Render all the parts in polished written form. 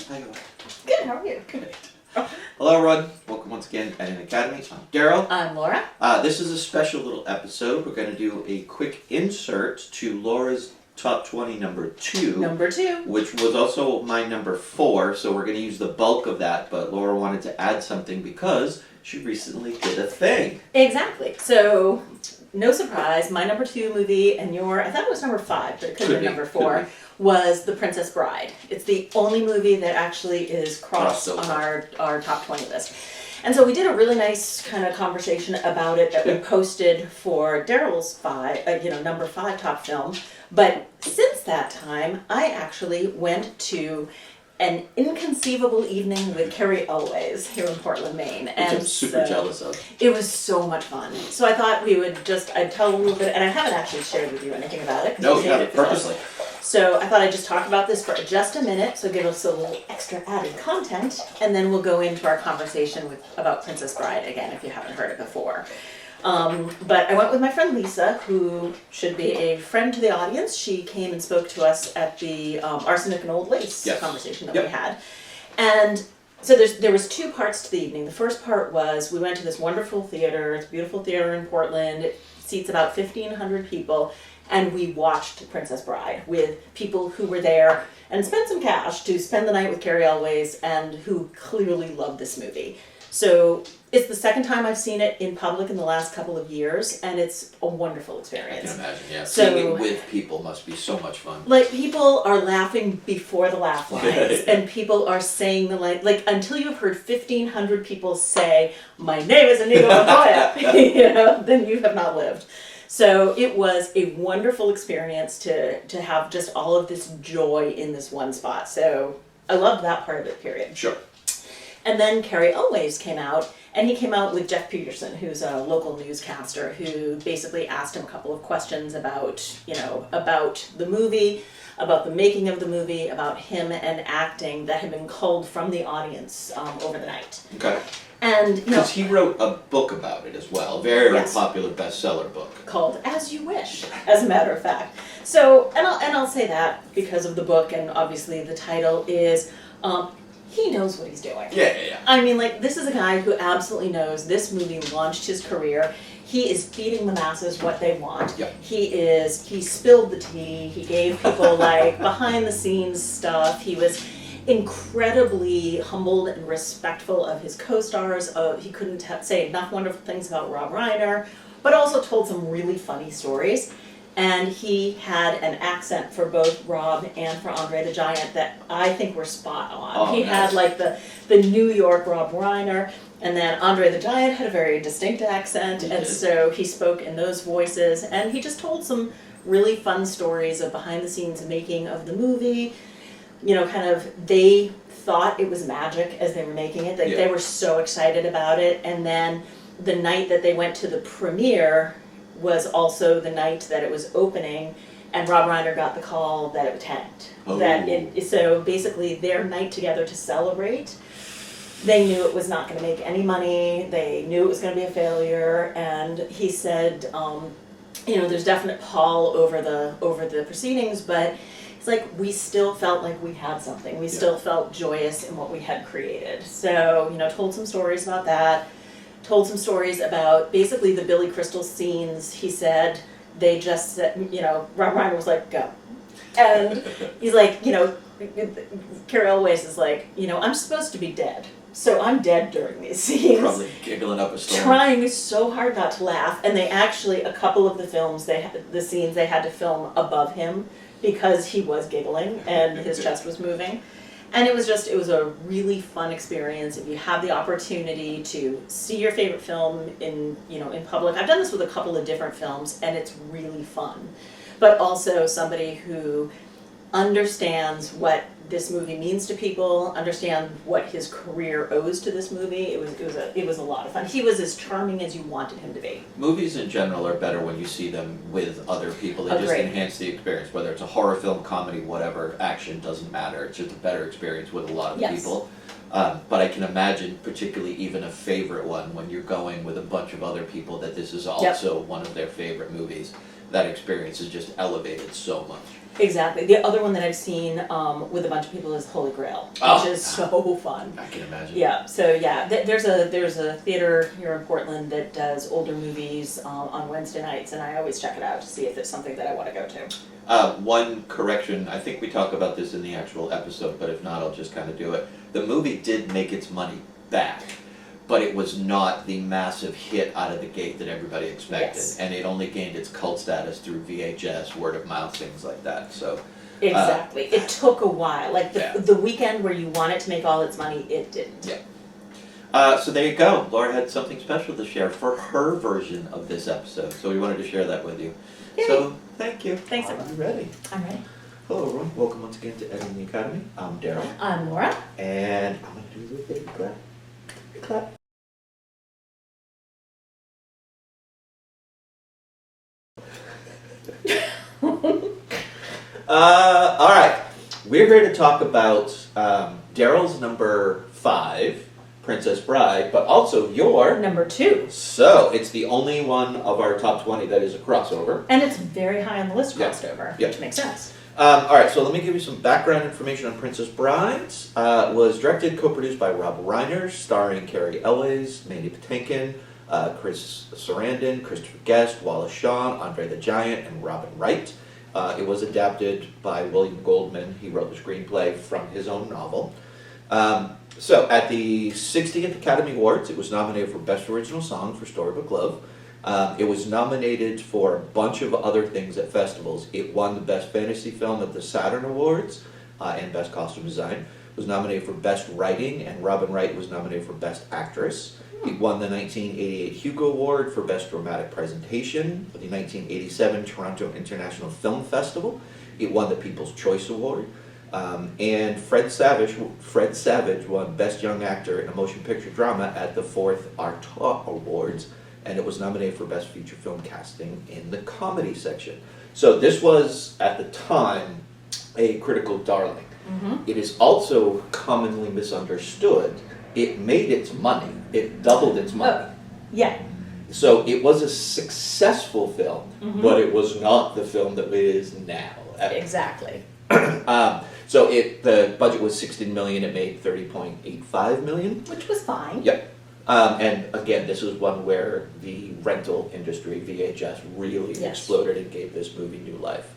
How you doing? Good, how are you? Good. Hello, everyone. Welcome once again at An Academy. I'm Daryl. I'm Laura. This is a special little episode. We're going to do a quick insert to Laura's Top 20 number 2. Number 2. Which was also my number 4, so we're going to use the bulk of that, but Laura wanted to add something because she recently did a thing. Exactly. So, no surprise, my number 2 movie and I thought it was number 5, but it could have been number 4, was The Princess Bride. It's the only movie that actually is crossed on our top 20 list. And so we did a really nice kind of conversation about it that we posted for Daryl's number 5 top film. But since that time, I actually went to an inconceivable evening with Cary Elwes here in Portland, Maine. Which I'm super jealous of. It was so much fun. So I thought I'd tell a little bit, and I haven't actually shared with you anything about it. No, you haven't, purposely. So I thought I'd just talk about this for just a minute, so give us a little extra added content, and then we'll go into our conversation about Princess Bride again, if you haven't heard it before. But I went with my friend Lisa, who should be a friend to the audience. She came and spoke to us at the Arsenic and Old Lace conversation that we had. And so there was 2 parts to the evening. The first part was we went to this wonderful theater. It's a beautiful theater in Portland. It seats about 1,500 people. And we watched Princess Bride with people who were there and spent some cash to spend the night with Cary Elwes and who clearly loved this movie. So it's the second time I've seen it in public in the last couple of years, and it's a wonderful experience. I can imagine, yeah. Seeing it with people must be so much fun. Like, people are laughing before the laugh lines, and people are saying the line, like, until you've heard 1,500 people say, "My name is Inigo Montoya," then you have not lived. So it was a wonderful experience to have just all of this joy in this one spot. So I loved that part of it, period. Sure. And then Cary Elwes came out, and he came out with Jeff Peterson, who's a local newscaster, who basically asked him a couple of questions about the movie, about the making of the movie, about him and acting that had been culled from the audience over the night. Okay. And because he wrote a book about it as well, very popular bestseller book called "As You Wish," as a matter of fact. So, and I'll say that because of the book, and obviously the title is. He knows what he's doing. Yeah. I mean, like, this is a guy who absolutely knows this movie launched his career. He is feeding the masses what they want. Yep. He spilled the tea. He gave people, like, behind the scenes stuff. He was incredibly humbled and respectful of his co-stars. He couldn't say enough wonderful things about Rob Reiner, but also told some really funny stories. And he had an accent for both Rob and for Andre the Giant that I think were spot on. He had like the New York Rob Reiner, and then Andre the Giant had a very distinct accent, so he spoke in those voices, and he just told some really fun stories of behind the scenes making of the movie. They thought it was magic as they were making it. They were so excited about it, and then the night that they went to the premiere was also the night that it was opening, and Rob Reiner got the call that it tanked. So basically their night together to celebrate, they knew it was not going to make any money, they knew it was going to be a failure, and he said, there's definite pall over the proceedings, but it's like we still felt like we had something. We still felt joyous in what we had created. So, told some stories about that. Told some stories about basically the Billy Crystal scenes. He said they just said, Rob Reiner was like, go. And he's like, Cary Elwes is like, I'm supposed to be dead. So I'm dead during these scenes. Probably giggling up a storm. Trying so hard not to laugh. And they actually, a couple of the scenes they had to film above him because he was giggling and his chest was moving. And it was a really fun experience. If you have the opportunity to see your favorite film in public. I've done this with a couple of different films, and it's really fun. But also somebody who understands what this movie means to people, understand what his career owes to this movie. It was a lot of fun. He was as charming as you wanted him to be. Movies in general are better when you see them with other people. They just enhance the experience, whether it's a horror film, comedy, whatever, action, doesn't matter. It's just a better experience with a lot of people. But I can imagine, particularly even a favorite one, when you're going with a bunch of other people, that this is also one of their favorite movies. That experience is just elevated so much. Exactly. The other one that I've seen with a bunch of people is Holy Grail, which is so fun. I can imagine. Yeah. So yeah, there's a theater here in Portland that does older movies on Wednesday nights, and I always check it out to see if it's something that I want to go to. One correction, I think we talk about this in the actual episode, but if not, I'll just kind of do it. The movie did make its money back, but it was not the massive hit out of the gate that everybody expected. Yes. And it only gained its cult status through VHS, word of mouth, things like that. So Exactly. It took a while. Like the weekend where you want it to make all its money, it didn't. Yeah. So there you go. Laura had something special to share for her version of this episode. So we wanted to share that with you. Yay. So thank you. Thanks, Are everyone. you ready? I'm ready. Hello everyone. Welcome once again to Editing the Academy. I'm Daryl. I'm Laura. And I'm going to do the big clap. Big clap. All right. We're here to talk about Daryl's number 5, Princess Bride, but also your Number 2. So it's the only one of our top 20 that is a crossover. And it's very high on the list Yeah. crossed over, Yeah. which makes sense. All right, so let me give you some background information on Princess Bride. Was directed, co-produced by Rob Reiner, starring Carrie Elwes, Mandy Patinkin, Chris Sarandon, Christopher Guest, Wallace Shawn, Andre the Giant, and Robin Wright. It was adapted by William Goldman. He wrote the screenplay from his own novel. So at the 60th Academy Awards, it was nominated for Best Original Song for Storybook Love. It was nominated for a bunch of other things at festivals. It won the Best Fantasy Film at the Saturn Awards and Best Costume Design. It was nominated for Best Writing, and Robin Wright was nominated for Best Actress. It won the 1988 Hugo Award for Best Dramatic Presentation for the 1987 Toronto International Film Festival. It won the People's Choice Award. And Fred Savage won Best Young Actor in a Motion Picture Drama at the 4th Artaud Awards, and it was nominated for Best Feature Film Casting in the Comedy section. So this was, at the time, a critical darling. Mm-hmm. It is also commonly misunderstood. It made its money. It doubled its money. Oh, yeah. So it was a successful film, but it was not the film that it is now. Exactly. So the budget was $16 million. It made $30.85 million. Which was fine. Yep. And again, this was one where the rental industry, VHS, really exploded and gave this movie new life.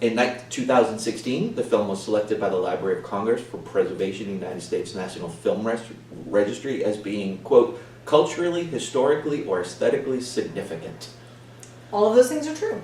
In 2016, the film was selected by the Library of Congress for preservation in the United States National Film Registry as being, quote, culturally, historically, or aesthetically significant. All of those things are true.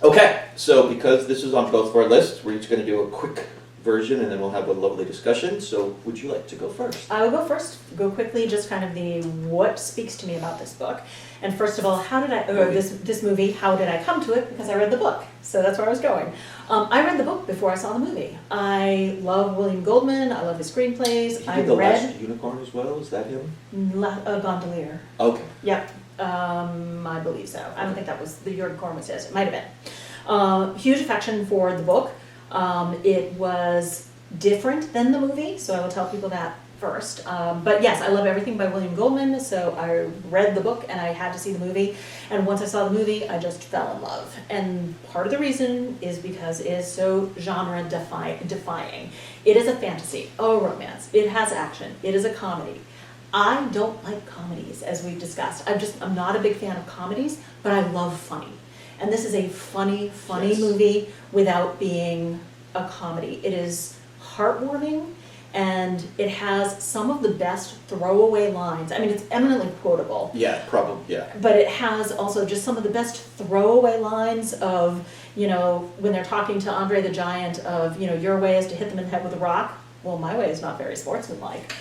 Okay, so because this is on both of our lists, we're just going to do a quick version and then we'll have a lovely discussion. So would you like to go first? I will go first. Go quickly, just kind of the what speaks to me about this book. And first of all, this movie, how did I come to it? Because I read the book. So that's where I was going. I read the book before I saw the movie. I love William Goldman. I love his screenplays. He did The Last Unicorn as well, is that him? Gondolier. Okay. Yep. I believe so. I don't think that was the Unicorn was his. It might have been. Huge affection for the book. It was different than the movie, so I will tell people that first. But yes, I love everything by William Goldman, so I read the book and I had to see the movie. And once I saw the movie, I just fell in love. And part of the reason is because it is so genre defying. It is a fantasy, a romance. It has action. It is a comedy. I don't like comedies, as we've discussed. I'm not a big fan of comedies, but I love funny. And this is a funny movie without being a comedy. It is heartwarming, and it has some of the best throwaway lines. I mean, it's eminently quotable. Yeah, probably, yeah. But it has also just some of the best throwaway lines of, when they're talking to Andre the Giant of, your way is to hit them in the head with a rock. Well, my way is not very sportsmanlike.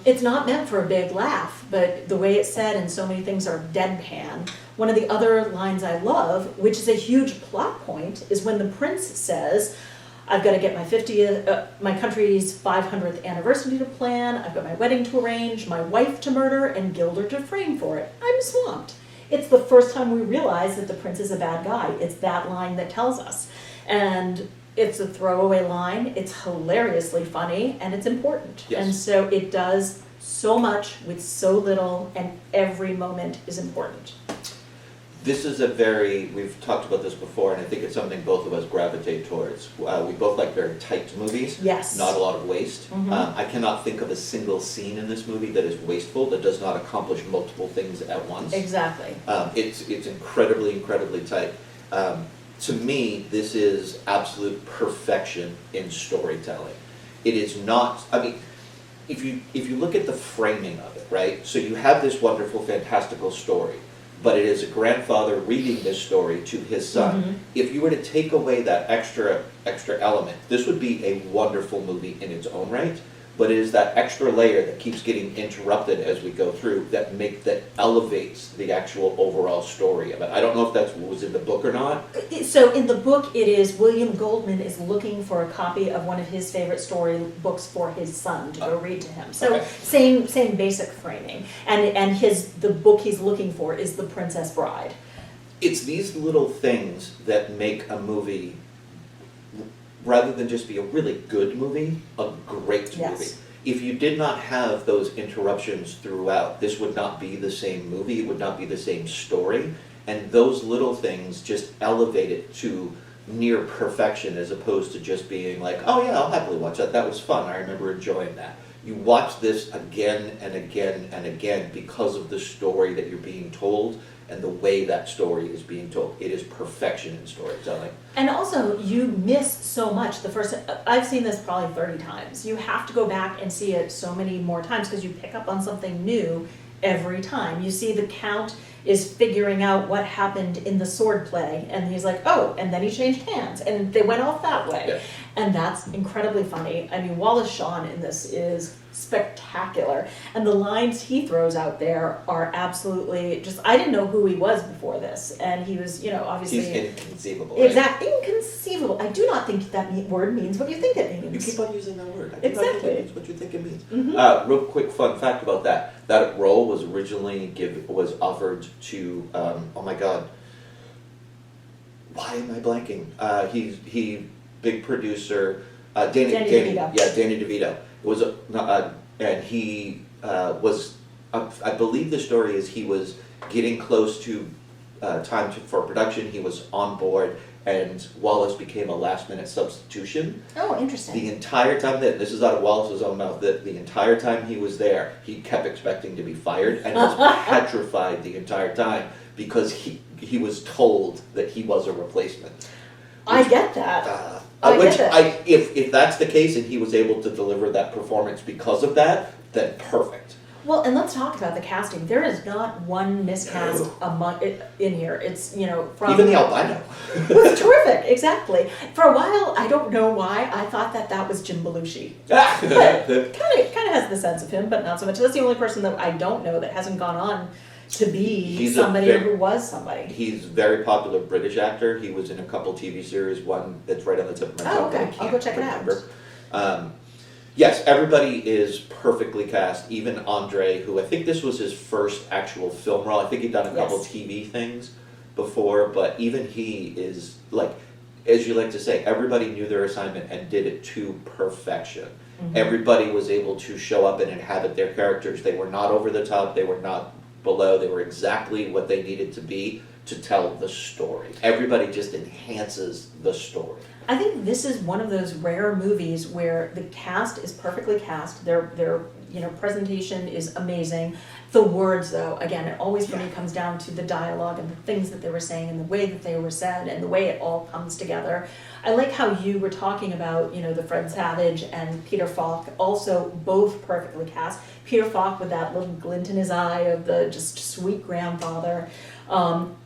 It's not meant for a big laugh, but the way it's said and so many things are deadpan. One of the other lines I love, which is a huge plot point, is when the prince says, I've got to get my country's 500th anniversary to plan, I've got my wedding to arrange, my wife to murder, and Gilder to frame for it. I'm swamped. It's the first time we realize that the prince is a bad guy. It's that line that tells us. And it's a throwaway line, it's hilariously funny, and it's important. Yes. And so it does so much with so little, and every moment is important. This is we've talked about this before, and I think it's something both of us gravitate towards. We both like very tight movies. Yes. Not a lot of waste. I cannot think of a single scene in this movie that is wasteful, that does not accomplish multiple things at once. Exactly. It's incredibly, incredibly tight. To me, this is absolute perfection in storytelling. It is not, I mean, if you look at the framing of it, right? So you have this wonderful, fantastical story, but it is a grandfather reading this story to his son. If you were to take away that extra element, this would be a wonderful movie in its own right, but it is that extra layer that keeps getting interrupted as we go through that elevates the actual overall story of it. I don't know if that's what was in the book or not. So in the book, it is William Goldman is looking for a copy of one of his favorite story books for his son to go read to him. So Okay. same basic framing, and the book he's looking for is The Princess Bride. It's these little things that make a movie, rather than just be a really good movie, a great Yes. movie. If you did not have those interruptions throughout, this would not be the same movie, it would not be the same story, and those little things just elevate it to near perfection as opposed to just being like, oh yeah, I'll happily watch that, that was fun, I remember enjoying that. You watch this again and again and again because of the story that you're being told and the way that story is being told. It is perfection in storytelling. And also, you miss so much. I've seen this probably 30 times. You have to go back and see it so many more times because you pick up on something new every time. You see the Count is figuring out what happened in the sword play, and he's like, oh, and then he changed hands, and they went off that way. Yeah. And that's incredibly funny. I mean, Wallace Shawn in this is spectacular. And the lines he throws out there are absolutely just, I didn't know who he was before this. And he was, obviously... He's inconceivable, right? Exactly. Inconceivable. I do not think that word means what you think it means. You keep on using that word. I do not Exactly. think it means what you think it means. Real quick fun fact about that. That role was originally offered to, oh my god, why am I blanking? He big producer, Danny DeVito. Yeah, Danny DeVito. It was and he was. I believe the story is he was getting close to for production. He was on board, and Wallace became a last-minute substitution. Oh, interesting. The entire time this is out of Wallace's own mouth, that the entire time he was there, he kept expecting to be fired and was petrified the entire time because he was told that he was a replacement. I get that. If that's the case and he was able to deliver that performance because of that, then perfect. Well, and let's talk about the casting. There is not one miscast in here. It's, from... Even the albino. It was terrific, exactly. For a while, I don't know why, I thought that was Jim Belushi. Kind of has the sense of him, but not so much. That's the only person that I don't know that hasn't gone on to be somebody who was somebody. He's a very popular British actor. He was in a couple TV series, one that's right on the tip of my tongue. Okay. I'll go check it out. Yes, everybody is perfectly cast. Even Andre, who I think this was his first actual film role. I think he'd done a couple TV things before, but even he is, like, as you like to say, everybody knew their assignment and did it to perfection. Mm-hmm. Everybody was able to show up and inhabit their characters. They were not over the top. They were not below. They were exactly what they needed to be to tell the story. Everybody just enhances the story. I think this is one of those rare movies where the cast is perfectly cast. Their presentation is amazing. The words, though, again, it always for me comes down to the dialogue and the things that they were saying and the way that they were said and the way it all comes together. I like how you were talking about, the Fred Savage and Peter Falk, also both perfectly cast. Peter Falk with that little glint in his eye of the just sweet grandfather.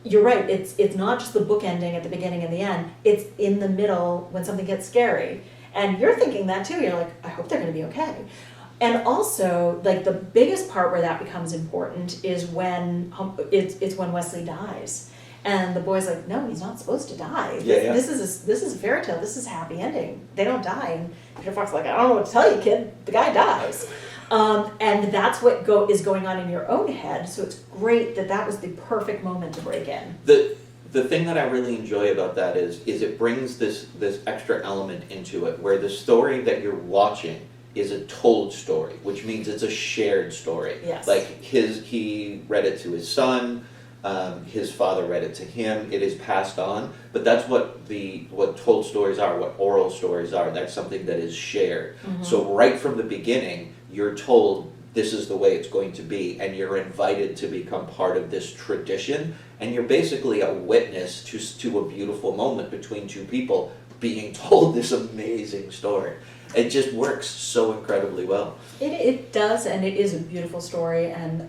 You're right, it's not just the book ending at the beginning and the end, it's in the middle when something gets scary. And you're thinking that too, you're like, I hope they're gonna be okay. And also, like, the biggest part where that becomes important is when it's when Wesley dies. And the boy's like, no, he's not supposed to die. This is a fairy tale, this is a happy ending. They don't die. And Peter Falk's like, I don't know what to tell you, kid, the guy dies. And that's what is going on in your own head, so it's great that was the perfect moment to break in. The thing that I really enjoy about that is it brings this extra element into it, where the story that you're watching is a told story, which means it's a shared story. Yes. Like he read it to his son, His father read it to him. It is passed on, but that's what told stories are, what oral stories are. That's something that is shared. So right from the beginning, you're told this is the way it's going to be, and you're invited to become part of this tradition, and you're basically a witness to a beautiful moment between two people being told this amazing story. It just works so incredibly well. It does, and it is a beautiful story, and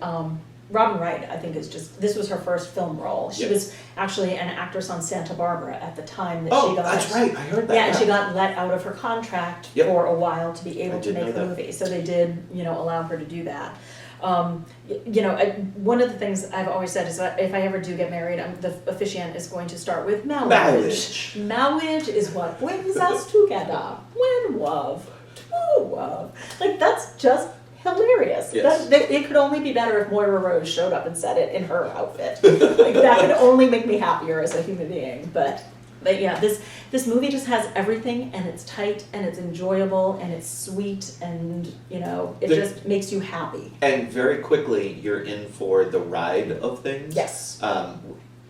Robin Wright, I think, this was her first film role. She was actually an actress on Santa Barbara at the time that she got. Oh, that's right, I heard that. Yeah, and she got let out of her contract for a while to be able to make the movie. So they did, allow her to do that. One of the things I've always said is that if I ever do get married, the officiant is going to start with marriage. Marriage is what brings us together. When love, true love. Like, that's just hilarious. Yes. It could only be better if Moira Rose showed up and said it in her outfit. Like, that could only make me happier as a human being. But yeah, this movie just has everything, and it's tight, and it's enjoyable, and it's sweet, and it just makes you happy. And very quickly, you're in for the ride of things. Yes.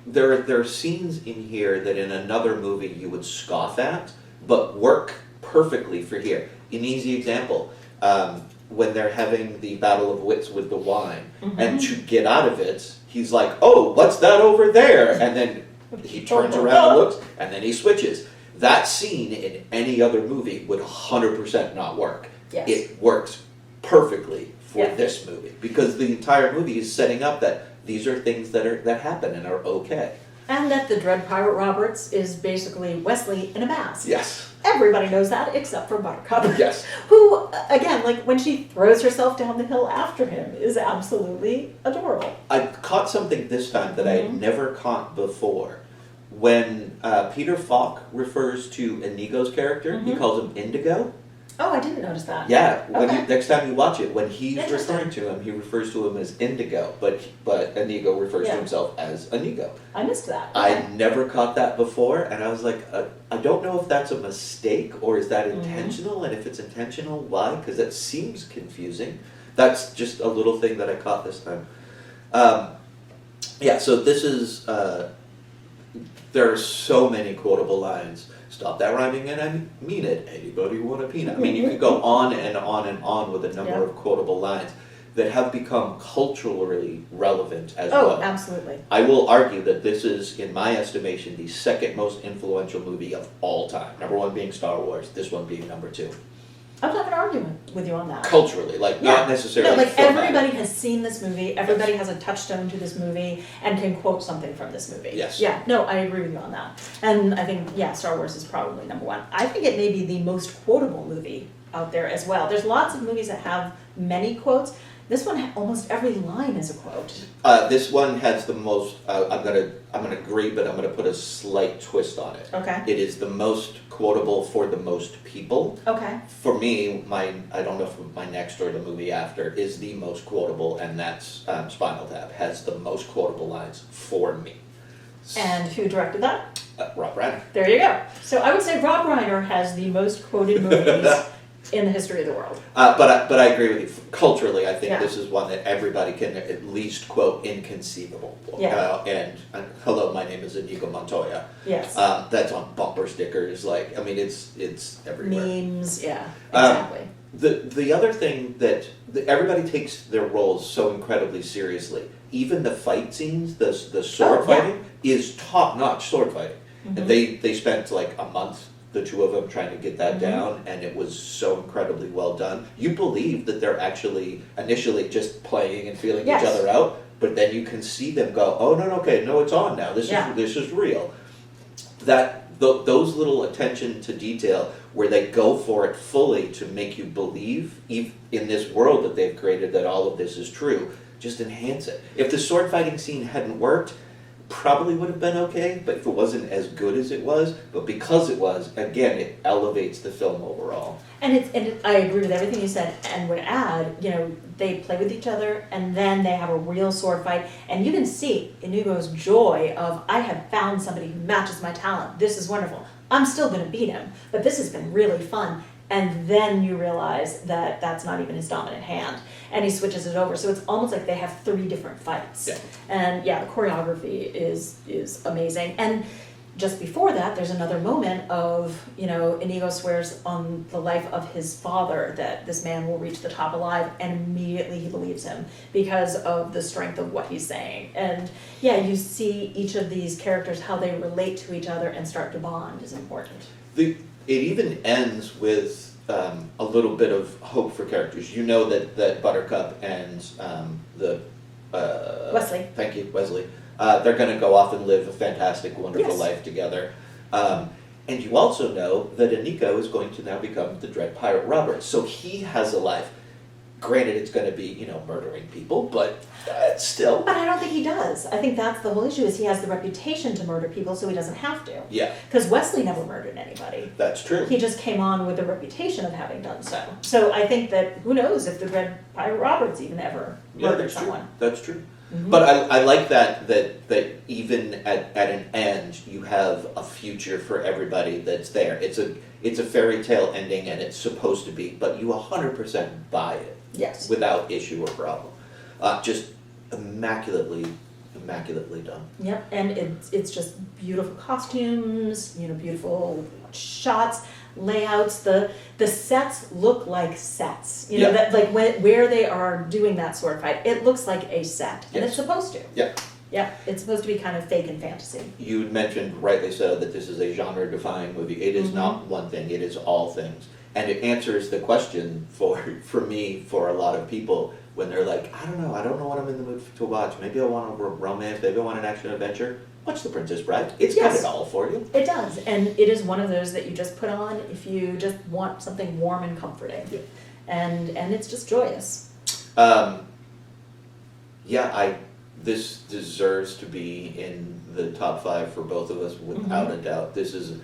There are scenes in here that in another movie you would scoff at, but work perfectly for here. An easy example. When they're having the battle of wits with the wine, and to get out of it, he's like, "Oh, what's that over there?" And then he turns around and looks, and then he switches. That scene in any other movie would 100% not work. Yes. It works perfectly for this movie, because the entire movie is setting up that these are things that happen and are okay. And that the Dread Pirate Roberts is basically Wesley in a mask. Yes. Everybody knows that except for Buttercup. Yes. Who, again, like when she throws herself down the hill after him, is absolutely adorable. I caught something this time that I had never caught before. When Peter Falk refers to Inigo's character, he calls him Indigo. Oh, I didn't notice that. Yeah, next time you watch it, when he's referring to him, he refers to him as Indigo, but Inigo refers to himself as Inigo. I missed that. I never caught that before, and I was like, I don't know if that's a mistake or is that intentional, and if it's intentional, why? Because that seems confusing. That's just a little thing that I caught this time. So this is, there are so many quotable lines. Stop that rhyming and I mean it. Anybody want a peanut? I mean, you could go on and on and on with a number of quotable lines that have become culturally relevant as well. Oh, absolutely. I will argue that this is, in my estimation, the second most influential movie of all time. Number one being Star Wars, this one being number two. I'm not going to argue with you on that. Culturally, not necessarily. No, like everybody has seen this movie, everybody has a touchstone to this movie, and can quote something from this movie. Yes. Yeah, no, I agree with you on that. And I think, Star Wars is probably number one. I think it may be the most quotable movie out there as well. There's lots of movies that have many quotes. This one, almost every line is a quote. This one has the most. I'm gonna agree, but I'm gonna put a slight twist on it. Okay. It is the most quotable for the most people. Okay. For me, I don't know if my next or the movie after is the most quotable, and that's Spinal Tap has the most quotable lines for me. And who directed that? Rob Reiner. There you go. So I would say Rob Reiner has the most quoted movies in the history of the world. But I agree with you. Culturally, I think this is one that everybody can at least quote inconceivable. Yeah. And hello, my name is Inigo Montoya. Yes. That's on bumper stickers. Like, I mean, it's everywhere. Memes, exactly. The other thing that everybody takes their roles so incredibly seriously. Even the fight scenes, the sword fighting is top notch sword fighting. And they spent like a month, the two of them, trying to get that down, and it was so incredibly well done. You believe that they're actually initially just playing and feeling each other out, but then you can see them go, oh no, it's on now. This is real. Those little attention to detail where they go for it fully to make you believe in this world that they've created that all of this is true, just enhance it. If the sword fighting scene hadn't worked, probably would have been okay, but if it wasn't as good as it was, but because it was, again, it elevates the film overall. And I agree with everything you said, and would add, they play with each other, and then they have a real sword fight, and you can see Inigo's joy of, I have found somebody who matches my talent. This is wonderful. I'm still going to beat him, but this has been really fun. and then you realize that that's not even his dominant hand, and he switches it over. So it's almost like they have 3 different fights. Yeah. And yeah, the choreography is amazing. And just before that, there's another moment of, you know, Inigo swears on the life of his father that this man will reach the top alive, and immediately he believes him because of the strength of what he's saying. And yeah, you see each of these characters, how they relate to each other and start to bond is important. It even ends with a little bit of hope for characters. You know that Buttercup and Wesley. Thank you, Wesley. They're going to go off and live a fantastic, wonderful Yes. life together. And you also know that Inigo is going to now become the Dread Pirate Robert. So he has a life. Granted, it's going to be, you know, murdering people, but still. But I don't think he does. I think that's the whole issue, is he has the reputation to murder people, so he doesn't have to. Yeah, Because Wesley never murdered anybody. that's true. He just came on with the reputation of having done so. So I think that, who knows if the Red Pirate Roberts even ever murdered that's someone. true. That's true. Mhm. But I like that even at an end you have a future for everybody that's there. It's a fairy tale ending, and it's supposed to be, but you 100% buy it Yes. without issue or problem. Just immaculately done. Yep, and it's just beautiful costumes, you know, beautiful shots, layouts. The sets look like sets. You know, Yeah. that like where they are doing that sword fight, it looks like a set, and Yes. it's supposed to. Yeah. Yeah, it's supposed to be kind of fake and fantasy. You mentioned, rightly so, that this is a genre-defying movie. It is not one thing, it is all things. And it answers the question for me, for a lot of people, when they're like, I don't know what I'm in the mood to watch. Maybe I want a romance, maybe I want an action-adventure. Watch The Princess Bride. It's got Yes. it all for you. It does, and it is one of those that you just put on if you just want something warm and comforting. Yeah. And it's just joyous. This deserves to be in the top 5 for both of us, without a doubt. This is,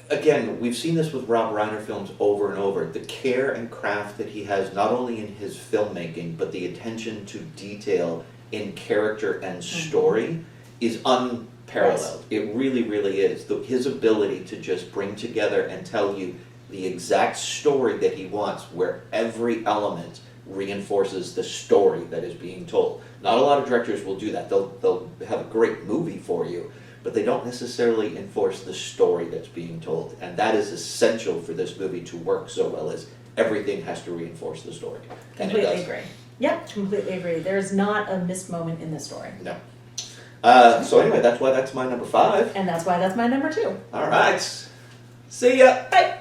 again, we've seen this with Rob Reiner films over and over. The care and craft that he has, not only in his filmmaking, but the attention to detail in character and story is unparalleled. It really, really is. His ability to just bring together and tell you the exact story that he wants, where every element reinforces the story that is being told. Not a lot of directors will do that. They'll have a great movie for you, but they don't necessarily enforce the story that's being told. And that is essential for this movie to work so well, as everything has to reinforce the story. And it Completely does. agree. Yep, completely agree. There's not a missed moment in this story. No. So anyway, that's why that's my number 5. And that's why that's my number 2. All right. See ya. Bye.